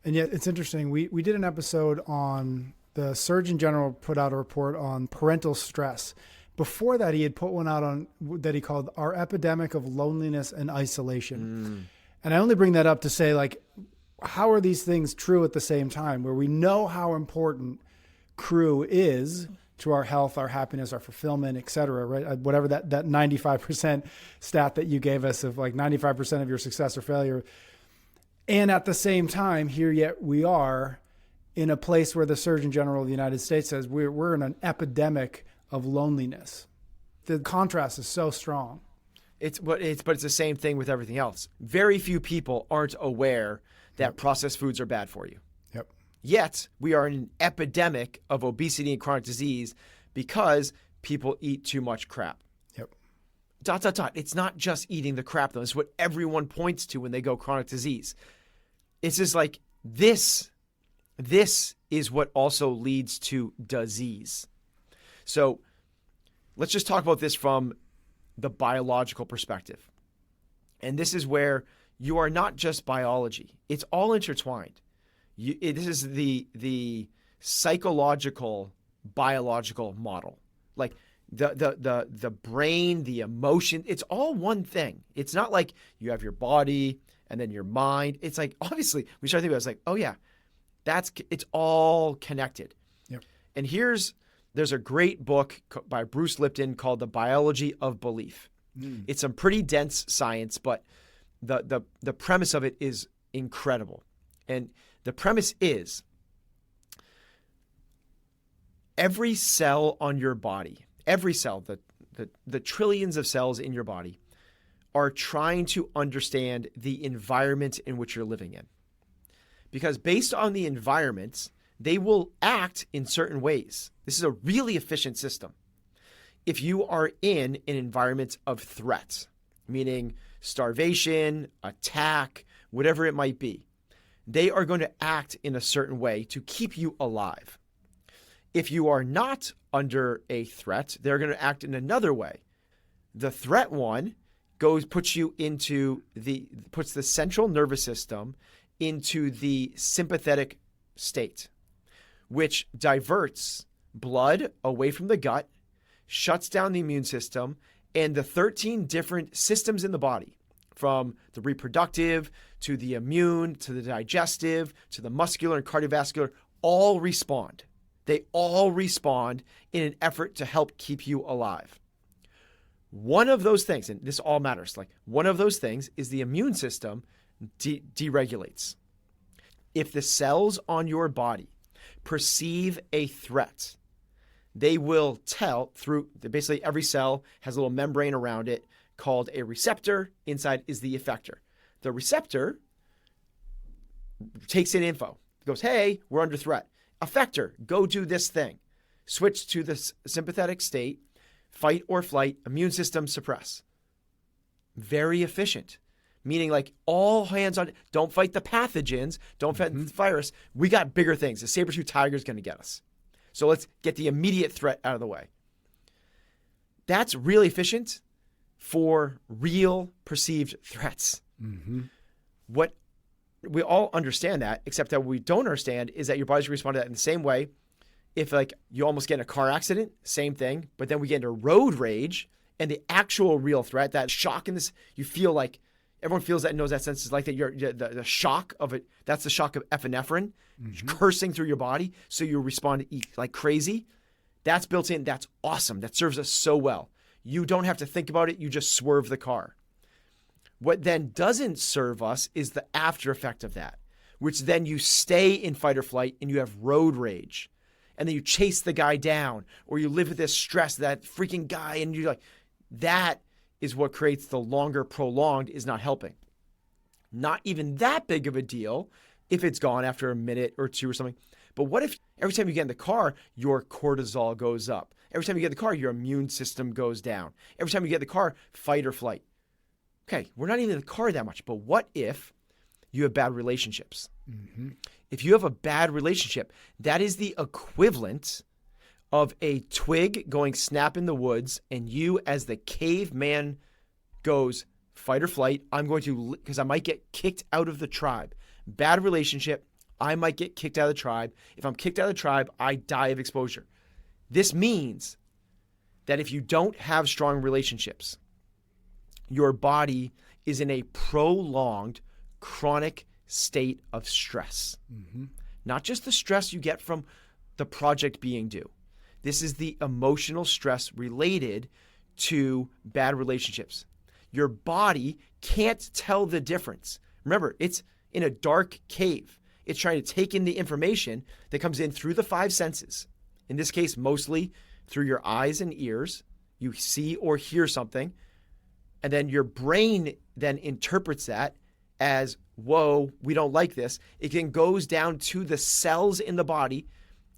And yet it's interesting. We did an episode on the Surgeon General put out a report on parental stress. Before that, he had put one out on that he called Our Epidemic of Loneliness and Isolation. And I only bring that up to say, like, how are these things true at the same time, where we know how important crew is to our health, our happiness, our fulfillment, et cetera, right? Whatever that 95% stat that you gave us of like 95% of your success or failure. And at the same time, here yet we are in a place where the Surgeon General of the United States says we're in an epidemic of loneliness. The contrast is so strong. But it's the same thing with everything else. Very few people aren't aware that processed foods are bad for you. Yep. Yet we are in an epidemic of obesity and chronic disease because people eat too much crap. Yep. ... It's not just eating the crap, though. It's what everyone points to when they go chronic disease. It's just like this is what also leads to disease. So let's just talk about this from the biological perspective. And this is where you are not just biology. It's all intertwined. This is the psychological, biological model. Like the brain, the emotion, it's all one thing. It's not like you have your body and then your mind. It's like, obviously, we start thinking about it, it's like, oh yeah, it's all connected. Yep. And there's a great book by Bruce Lipton called The Biology of Belief. It's some pretty dense science, but the premise of it is incredible. And the premise is every cell on your body, every cell, the trillions of cells in your body are trying to understand the environment in which you're living in. Because based on the environment, they will act in certain ways. This is a really efficient system. If you are in an environment of threat, meaning starvation, attack, whatever it might be, they are going to act in a certain way to keep you alive. If you are not under a threat, they're going to act in another way. The threat one puts the central nervous system into the sympathetic state, which diverts blood away from the gut shuts down the immune system, and the 13 different systems in the body, from the reproductive to the immune to the digestive to the muscular and cardiovascular, all respond. They all respond in an effort to help keep you alive. One of those things, and this all matters, like one of those things is the immune system deregulates. If the cells on your body perceive a threat, they will tell through, basically every cell has a little membrane around it called a receptor. Inside is the effector. The receptor takes in info, goes, hey, we're under threat. Effector, go do this thing. Switch to the sympathetic state, fight or flight, immune system suppress. Very efficient. Meaning like all hands on, don't fight the pathogens, don't fight the virus. We got bigger things. The saber-tooth tiger is going to get us. So let's get the immediate threat out of the way. That's really efficient for real perceived threats. What we all understand that, except that what we don't understand is that your body's respond to that in the same way. If like you almost get in a car accident, same thing, but then we get into road rage and the actual real threat, that shock in this, you feel like everyone feels that, knows that sense is like that. You're the shock of it. That's the shock of epinephrine coursing through your body. So you respond like crazy. That's built in. That's awesome. That serves us so well. You don't have to think about it. You just swerve the car. What then doesn't serve us is the after effect of that, which then you stay in fight or flight and you have road rage. And then you chase the guy down, or you live with this stress, that freaking guy, and you're like, that is what creates the longer prolonged is not helping. Not even that big of a deal if it's gone after a minute or two or something. But what if every time you get in the car, your cortisol goes up? Every time you get in the car, your immune system goes down. Every time you get in the car, fight or flight. Okay, we're not even in the car that much, but what if you have bad relationships? If you have a bad relationship, that is the equivalent of a twig going snap in the woods, and you as the caveman goes fight or flight. I'm going to, because I might get kicked out of the tribe. Bad relationship, I might get kicked out of the tribe. If I'm kicked out of the tribe, I die of exposure. This means that if you don't have strong relationships, your body is in a prolonged, chronic state of stress. Not just the stress you get from the project being due. This is the emotional stress related to bad relationships. Your body can't tell the difference. Remember, it's in a dark cave. It's trying to take in the information that comes in through the five senses. In this case, mostly through your eyes and ears. You see or hear something, and then your brain then interprets that as, whoa, we don't like this. It then goes down to the cells in the body,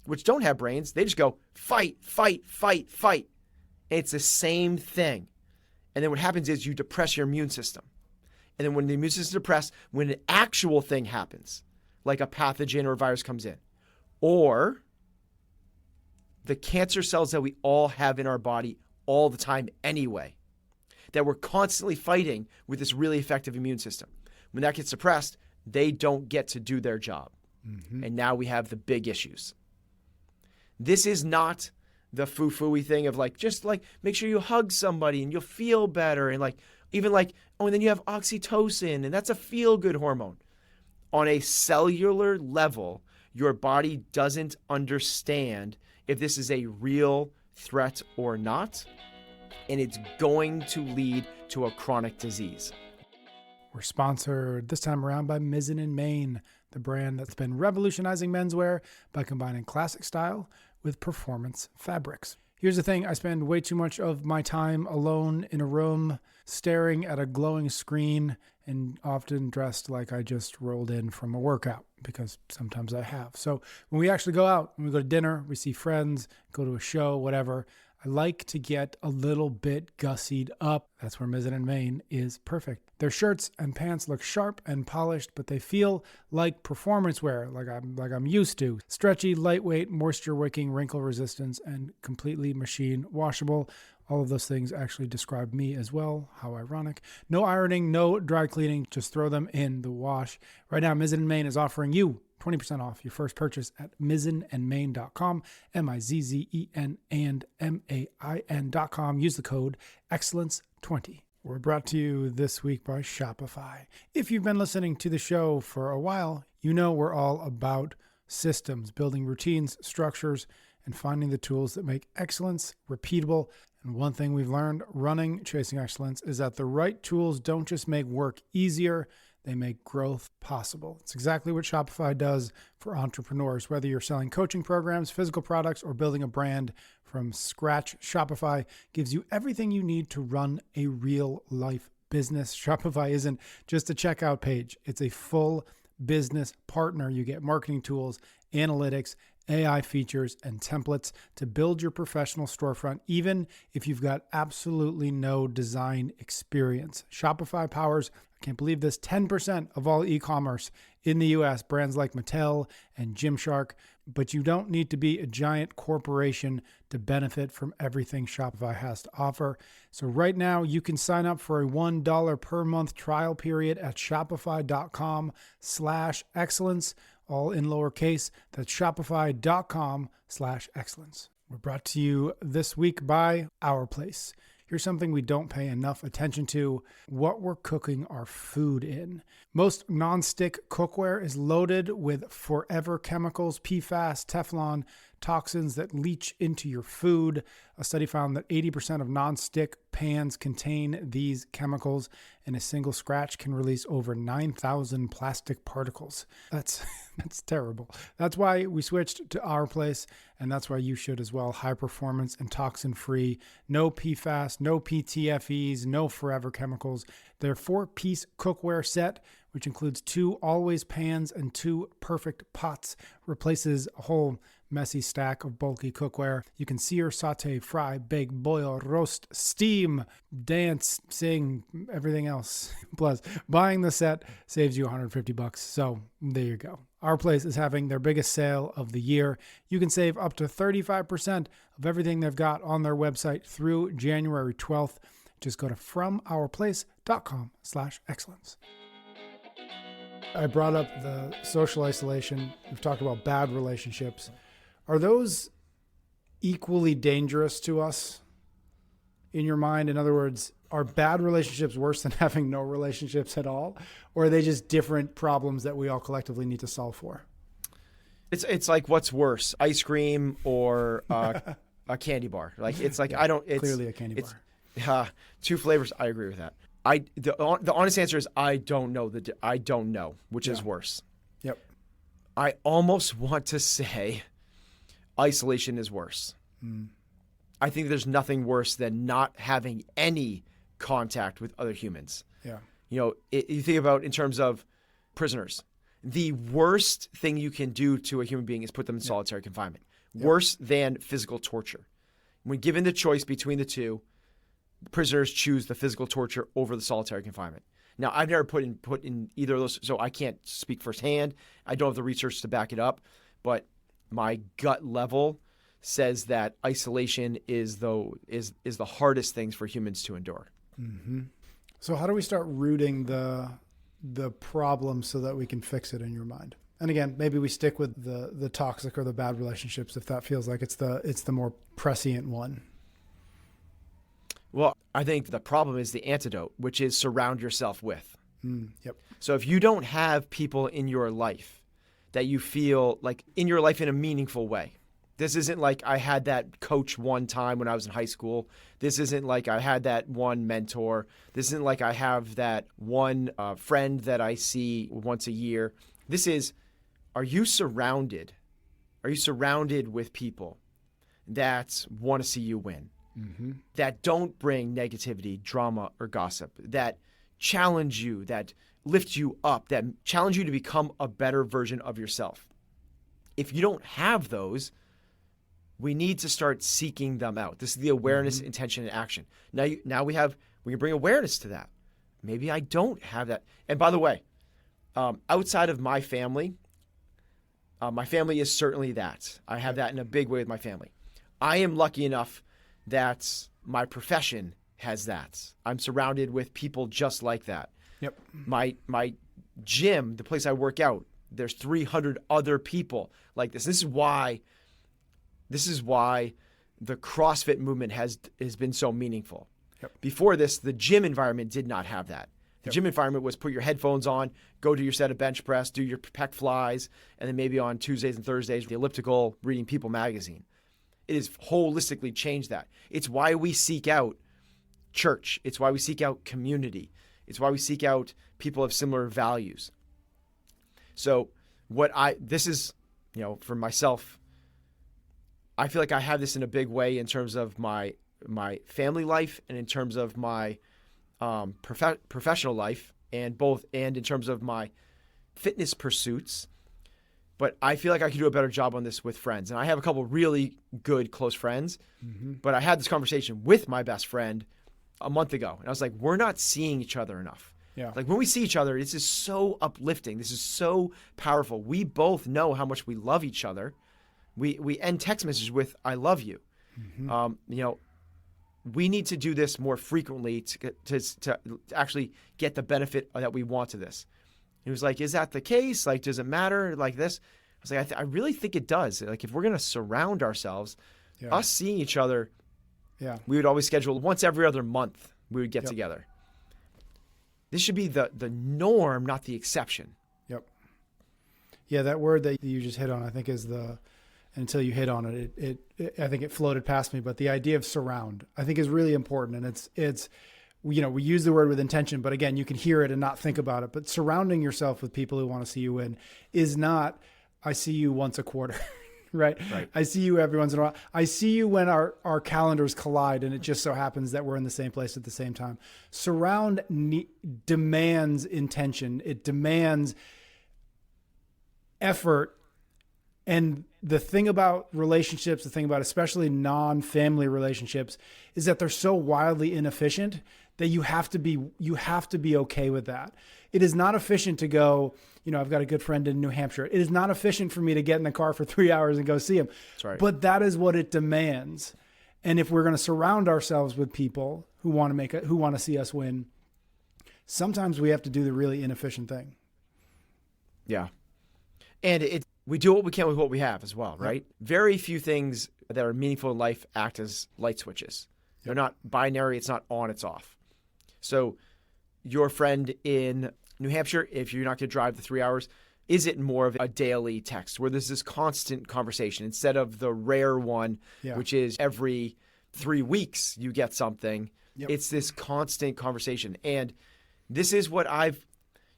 which don't have brains. They just go, fight, fight, fight, fight. And it's the same thing. And then what happens is you depress your immune system. And then when the immune system is depressed, when an actual thing happens, like a pathogen or a virus comes in, or the cancer cells that we all have in our body all the time anyway, that we're constantly fighting with this really effective immune system. When that gets suppressed, they don't get to do their job. And now we have the big issues. This is not the foo-foo-y thing of like, just like make sure you hug somebody and you'll feel better. And like, even like, oh, and then you have oxytocin and that's a feel-good hormone. On a cellular level, your body doesn't understand if this is a real threat or not. And it's going to lead to a chronic disease. We're sponsored this time around by Mizzen & Main, the brand that's been revolutionizing menswear by combining classic style with performance fabrics. Here's the thing, I spend way too much of my time alone in a room staring at a glowing screen and often dressed like I just rolled in from a workout, because sometimes I have. So when we actually go out, when we go to dinner, we see friends, go to a show, whatever, I like to get a little bit gussied up. That's where Mizzen & Main is perfect. Their shirts and pants look sharp and polished, but they feel like performance wear, like I'm used to. Stretchy, lightweight, moisture-wicking, wrinkle resistance, and completely machine washable. All of those things actually describe me as well. How ironic. No ironing, no dry cleaning. Just throw them in the wash. Right now, Mizzen & Main is offering you 20% off your first purchase at mizzenandmain.com, MIZZEN and MAIN.com. Use the code EXCELLENCE20. We're brought to you this week by Shopify. If you've been listening to the show for a while, you know we're all about systems, building routines, structures, and finding the tools that make excellence repeatable. And one thing we've learned running Chasing Excellence is that the right tools don't just make work easier, they make growth possible. It's exactly what Shopify does for entrepreneurs. Whether you're selling coaching programs, physical products, or building a brand from scratch, Shopify gives you everything you need to run a real life business. Shopify isn't just a checkout page. It's a full business partner. You get marketing tools, analytics, AI features, and templates to build your professional storefront, even if you've got absolutely no design experience. Shopify powers, I can't believe this, 10% of all e-commerce in the US, brands like Mattel and Gymshark. But you don't need to be a giant corporation to benefit from everything Shopify has to offer. So right now you can sign up for a $1 per month trial period at shopify.com/excellence, all in lowercase. That's shopify.com/excellence. We're brought to you this week by Our Place. Here's something we don't pay enough attention to: what we're cooking our food in. Most nonstick cookware is loaded with forever chemicals, PFAS, Teflon, toxins that leach into your food. A study found that 80% of nonstick pans contain these chemicals, and a single scratch can release over 9,000 plastic particles. That's terrible. That's why we switched to Our Place, and that's why you should as well. High performance and toxin-free, no PFAS, no PTFEs, no forever chemicals. Their 4-piece cookware set, which includes 2 always pans and 2 perfect pots, replaces a whole messy stack of bulky cookware. You can sear, saute, fry, bake, boil, roast, steam, dance, sing, everything else. Plus, buying the set saves you $150. So there you go. Our Place is having their biggest sale of the year. You can save up to 35% of everything they've got on their website through January 12th. Just go to FromOurPlace.com/excellence. I brought up the social isolation. We've talked about bad relationships. Are those equally dangerous to us in your mind? In other words, are bad relationships worse than having no relationships at all? Or are they just different problems that we all collectively need to solve for? It's like, what's worse, ice cream or a candy bar? Like, it's like, Yeah, it's clearly a candy bar. 2 flavors. I agree with that. The honest answer is I don't know. I don't know which is worse. Yep. I almost want to say isolation is worse. I think there's nothing worse than not having any contact with other humans. Yeah. You know, you think about in terms of prisoners, the worst thing you can do to a human being is put them in solitary confinement. Worse than physical torture. When given the choice between the two, prisoners choose the physical torture over the solitary confinement. Now, I've never put in either of those, so I can't speak firsthand. I don't have the research to back it up, but my gut level says that isolation is the hardest things for humans to endure. Mm-hmm. So how do we start rooting the problem so that we can fix it in your mind? And again, maybe we stick with the toxic or the bad relationships if that feels like it's the more prescient one. Well, I think the problem is the antidote, which is surround yourself with. Yep. So if you don't have people in your life that you feel like in your life in a meaningful way, this isn't like I had that coach one time when I was in high school. This isn't like I had that one mentor. This isn't like I have that one friend that I see once a year. This is, are you surrounded with people that want to see you win? Mm-hmm. That don't bring negativity, drama, or gossip, that challenge you, that lift you up, that challenge you to become a better version of yourself. If you don't have those, we need to start seeking them out. This is the awareness, intention, and action. Now we can bring awareness to that. Maybe I don't have that. And by the way, outside of my family is certainly that. I have that in a big way with my family. I am lucky enough that my profession has that. I'm surrounded with people just like that. Yep. My gym, the place I work out, there's 300 other people like this. This is why the CrossFit movement has been so meaningful. Yep. Before this, the gym environment did not have that. The gym environment was put your headphones on, go do your set of bench press, do your pec flies, and then maybe on Tuesdays and Thursdays, the elliptical, reading People magazine. It has holistically changed that. It's why we seek out church. It's why we seek out community. It's why we seek out people of similar values. So this is, for myself, I feel like I have this in a big way in terms of my family life and in terms of my professional life and in terms of my fitness pursuits. But I feel like I could do a better job on this with friends. And I have a couple really good close friends, but I had this conversation with my best friend a month ago. And I was like, we're not seeing each other enough. Yeah. Like when we see each other, this is so uplifting. This is so powerful. We both know how much we love each other. We end text messages with, I love you. We need to do this more frequently to actually get the benefit that we want to this. He was like, is that the case? Like, does it matter like this? I was like, I really think it does. Like, if we're going to surround ourselves, us seeing each other, we would always schedule once every other month we would get together. This should be the norm, not the exception. Yep. Yeah, that word that you just hit on, I think is until you hit on it, I think it floated past me, but the idea of surround, I think is really important. And it's, we use the word with intention, but again, you can hear it and not think about it. But surrounding yourself with people who want to see you win is not, I see you once a quarter, right? I see you every once in a while. I see you when our calendars collide and it just so happens that we're in the same place at the same time. Surround demands intention. It demands effort. And the thing about relationships, the thing about especially non-family relationships, is that they're so wildly inefficient that you have to be okay with that. It is not efficient to go, I've got a good friend in New Hampshire. It is not efficient for me to get in the car for 3 hours and go see him. That's right. But that is what it demands. And if we're going to surround ourselves with people who want to see us win, sometimes we have to do the really inefficient thing. Yeah. And we do what we can with what we have as well, right? Very few things that are meaningful in life act as light switches. They're not binary. It's not on, it's off. So your friend in New Hampshire, if you're not going to drive the 3 hours, is it more of a daily text where there's this constant conversation instead of the rare one, which is every 3 weeks you get something? It's this constant conversation. And this is what I've,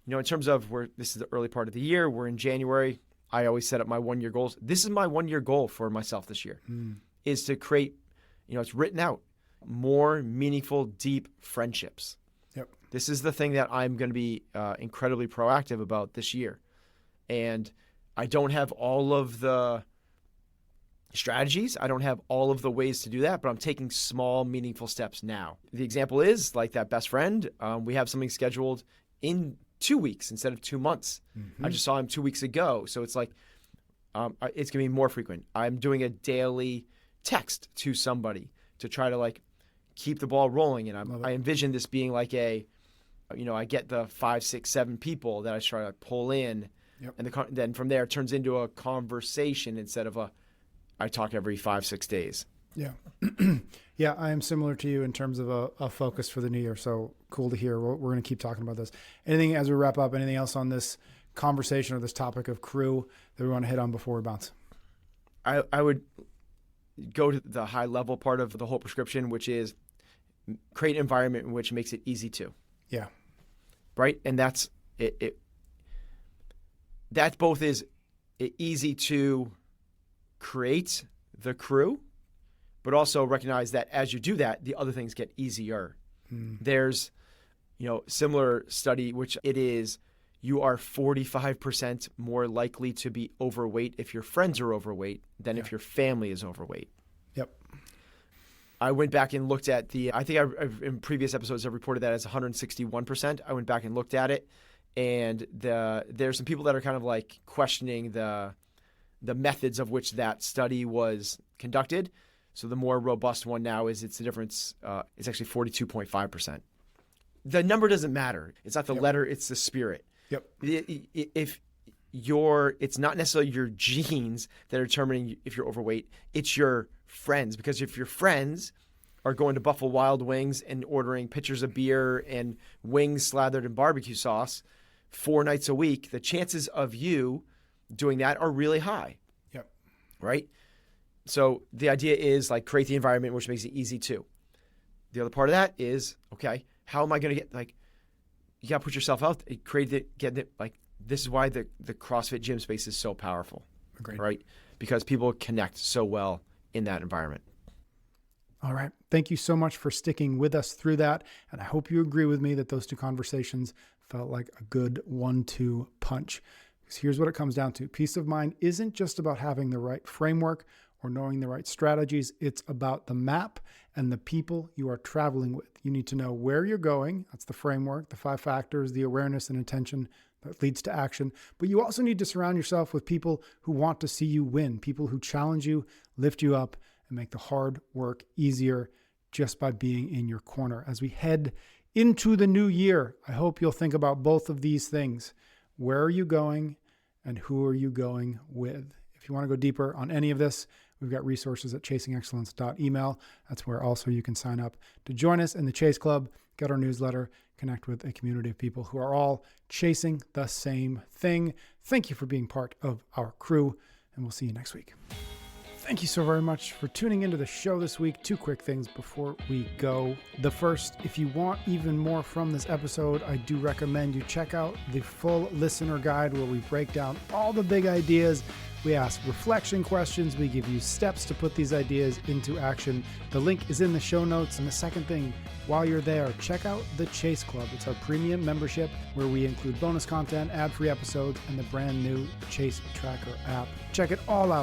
in terms of this is the early part of the year, we're in January. I always set up my 1 year goals. This is my 1 year goal for myself this year, is to create, it's written out, more meaningful, deep friendships. Yep. This is the thing that I'm going to be incredibly proactive about this year. And I don't have all of the strategies. I don't have all of the ways to do that, but I'm taking small, meaningful steps now. The example is like that best friend. We have something scheduled in 2 weeks instead of 2 months. I just saw him 2 weeks ago. So it's like, it's going to be more frequent. I'm doing a daily text to somebody to try to keep the ball rolling. And I envision this being like I get the 5, 6, 7 people that I try to pull in. And then from there it turns into a conversation instead of I talk every 5, 6 days. Yeah. Yeah, I am similar to you in terms of a focus for the new year. So cool to hear. We're going to keep talking about this. Anything as we wrap up, anything else on this conversation or this topic of crew that we want to hit on before we bounce? I would go to the high level part of the whole prescription, which is create an environment in which makes it easy to. Yeah. Right? And that's it. That both is easy to create the crew, but also recognize that as you do that, the other things get easier. There's, similar study, which it is, you are 45% more likely to be overweight if your friends are overweight than if your family is overweight. Yep. I went back and looked at I think in previous episodes I've reported that as 161%. I went back and looked at it, and there's some people that are kind of questioning the methods of which that study was conducted. So the more robust one now is it's the difference. It's actually 42.5%. The number doesn't matter. It's not the letter, it's the spirit. Yep. If it's not necessarily your genes that are determining if you're overweight. It's your friends, because if your friends are going to Buffalo Wild Wings and ordering pitchers of beer and wings slathered in barbecue sauce 4 nights a week, the chances of you doing that are really high. Yep. Right? So the idea is like create the environment which makes it easy too. The other part of that is, okay, how am I going to get, like, you got to put yourself out, create it, get it, like, this is why the CrossFit gym space is so powerful. Agreed. Right? Because people connect so well in that environment. All right. Thank you so much for sticking with us through that. And I hope you agree with me that those 2 conversations felt like a good 1-2 punch. Because here's what it comes down to. Peace of mind isn't just about having the right framework or knowing the right strategies. It's about the map and the people you are traveling with. You need to know where you're going. That's the framework, the 5 factors, the awareness and intention that leads to action. But you also need to surround yourself with people who want to see you win, people who challenge you, lift you up, and make the hard work easier just by being in your corner. As we head into the new year, I hope you'll think about both of these things. Where are you going and who are you going with? If you want to go deeper on any of this, we've got resources at chasingexcellence.email. That's where also you can sign up to join us in the Chase Club, get our newsletter, connect with a community of people who are all chasing the same thing. Thank you for being part of our crew, and we'll see you next week. Thank you so very much for tuning into the show this week. 2 quick things before we go. The first, if you want even more from this episode, I do recommend you check out the full listener guide where we break down all the big ideas. We ask reflection questions. We give you steps to put these ideas into action. The link is in the show notes. And the second thing, while you're there, check out the Chase Club. It's our premium membership where we include bonus content, ad-free episodes, and the brand new Chase Tracker app. Check it all out